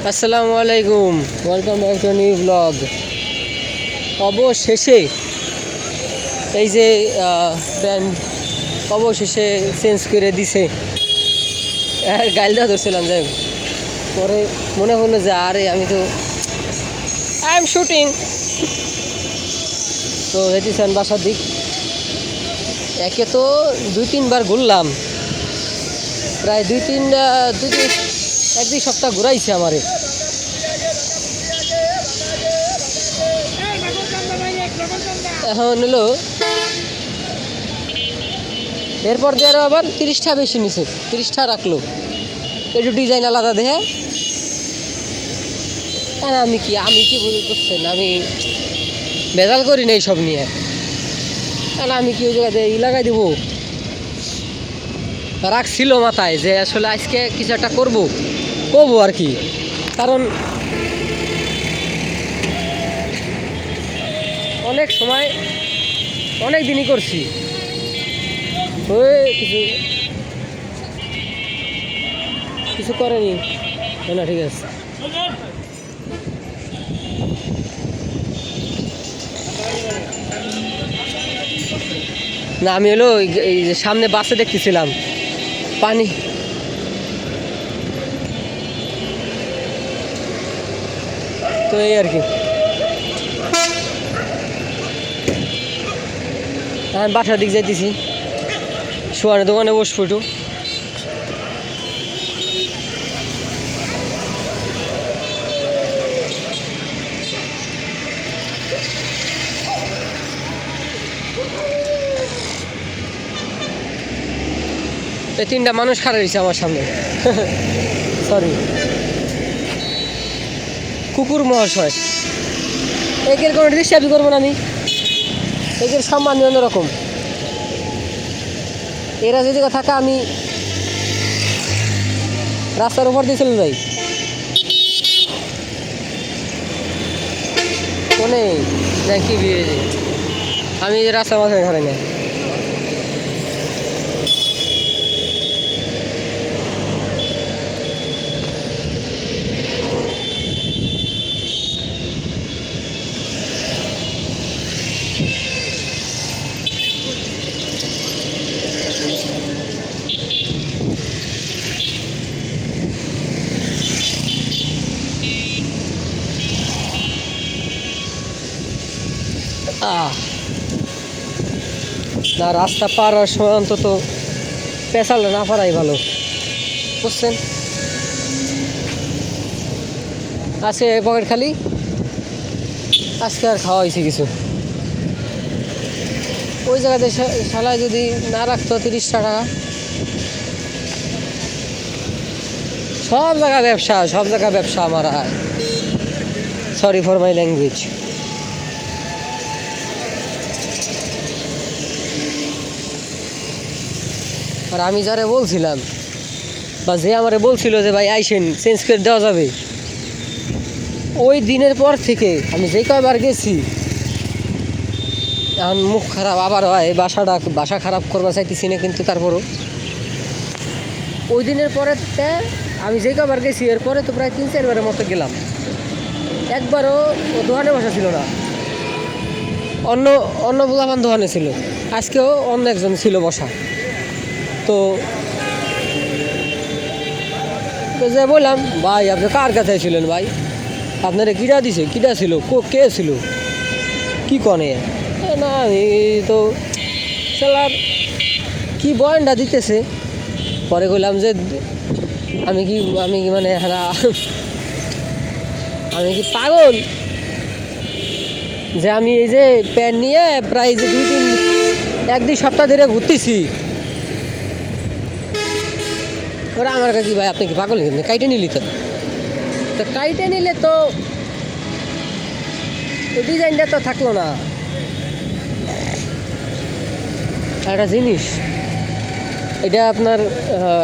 আসসালামু আলাইকুম, welcome back to new blog. অবশেষে এই যে ব্র্যান্ড অবশেষে চেঞ্জ করে দিছে। গাইল দেওয়া ধরছিলাম, যাই পরে মনে হলো যে আরে আমি তো আই এম শুটিং, তো হেঁটেছেন বাসার দিক। একে তো 2-3 বার ঘুরলাম, প্রায় এক দুই সপ্তাহ ঘুরাইছে আমারে। এখন হলো এরপর দিয়ে আবার 30টা বেশি নিছে, 30টা রাখলো, একটু ডিজাইন আলাদা দেখে। আমি কি বুঝতেছেন, আমি ভেজাল করি না এইসব নিয়ে। আমি কি ওই জায়গাতে লাগাই দেবো, রাখছিল মাথায় যে আসলে আজকে কিছু একটা করবো আর কি। কারণ অনেক সময় অনেক দিনই করছি, কিছু করেনি না, ঠিক আছে। না আমি হলো এই যে সামনে বাসে দেখতেছিলাম পানি, তো এই আর কি। আমি বাসার দিক যাইতেছি, শোয়ানের দোকানে বসবো একটু। এই 3টা মানুষ খাড়া রয়েছে আমার সামনে। সরি, কুকুর মহাশয়, একের কোনো ডিস্টার্বই করবো না আমি, একের সম্মান অন্যরকম। এরা যদি থাকা আমি রাস্তার উপর দিয়ে চলে যাই, কোনে কি আমি রাস্তার মাথায় ঘরে নেই। না, রাস্তা পার হওয়ার সময় অন্তত পেছালে না পারাই ভালো, বুঝছেন। আজকে পকেট খালি, আজকে আর খাওয়া হয়েছে কিছু। ওই জায়গাতে শালায় যদি না রাখতো 30 টাকা, সব জায়গায় ব্যবসা আমার। Sorry for my language. আর আমি যারা বলছিলাম বা যে আমারে বলছিল যে ভাই আইসেন চেঞ্জ করে দেওয়া যাবে, ওই দিনের পর থেকে আমি যে কয়বার গেছি, এখন মুখ খারাপ আবার হয়, বাসা খারাপ করবার চাইতেছি না, কিন্তু তারপরও ওই দিনের পরে আমি যে কয়বার গেছি এরপরে তো প্রায় 3-4বারের মতো গেলাম। একবারও ও দোকানে বসা ছিল না, অন্য বুলাবান দোকানে ছিল, আজকেও অন্য একজন ছিল বসা। তো যে বললাম, ভাই আপনি কার কাছে ছিলেন ভাই, আপনারা কিটা ছিল, কে ছিল, কি কনে না, আমি তো সেলার কি বয়ানটা দিতেছে। পরে বললাম যে আমি কি মানে আমি কি পাগল যে আমি এই যে প্যান্ট নিয়ে প্রায় যে 1-2 সপ্তাহ ধরে ঘুরতেছি। ওরা আমার কাছে, ভাই আপনি কি পাগল, কাইটে নিলি তো কাইটে নিলে তো ডিজাইনটা তো থাকলো না। একটা জিনিস, এটা আপনার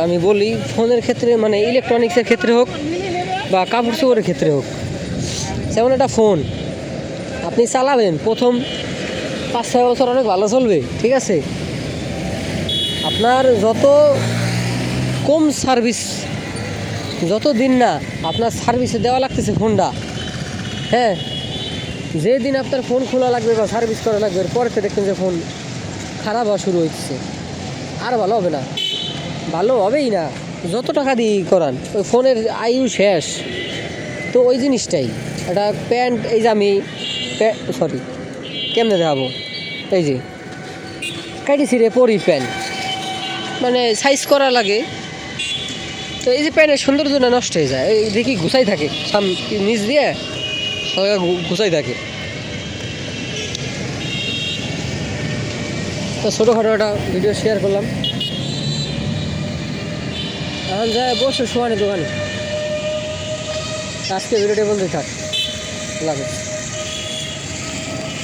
আমি বলি ফোনের ক্ষেত্রে, মানে ইলেকট্রনিক্সের ক্ষেত্রে হোক বা কাপড় চোপড়ের ক্ষেত্রে হোক, যেমন একটা ফোন আপনি চালাবেন প্রথম 5-6 বছর অনেক ভালো চলবে, ঠিক আছে। আপনার যত কম সার্ভিস যতদিন না আপনার সার্ভিসে দেওয়া লাগতেছে ফোনটা, হ্যাঁ, যেদিন আপনার ফোন খোলা লাগবে বা সার্ভিস করা লাগবে, পরেতে দেখবেন যে ফোন খারাপ হওয়া শুরু হচ্ছে, আর ভালো হবে না, ভালো হবেই না। যত টাকা দিয়ে করান ওই ফোনের আয়ু শেষ। তো ওই জিনিসটাই একটা প্যান্ট, এই যে আমি সরি কেমনে দেখাবো, এই যে কাটিছি রে পরি প্যান্ট, মানে সাইজ করা লাগে। তো এই যে প্যান্টের সৌন্দর্যটা নষ্ট হয়ে যায়, এই দেখি ঘুষাই থাকে নিচ দিয়ে ঘুষাই থাকে। তো ছোটোখাটো একটা ভিডিও শেয়ার করলাম। এখন যায় বসে শোয়ানে দোকানে। আজকে ভিডিওটা বলতে থাক, আল্লাহ হাফেজ।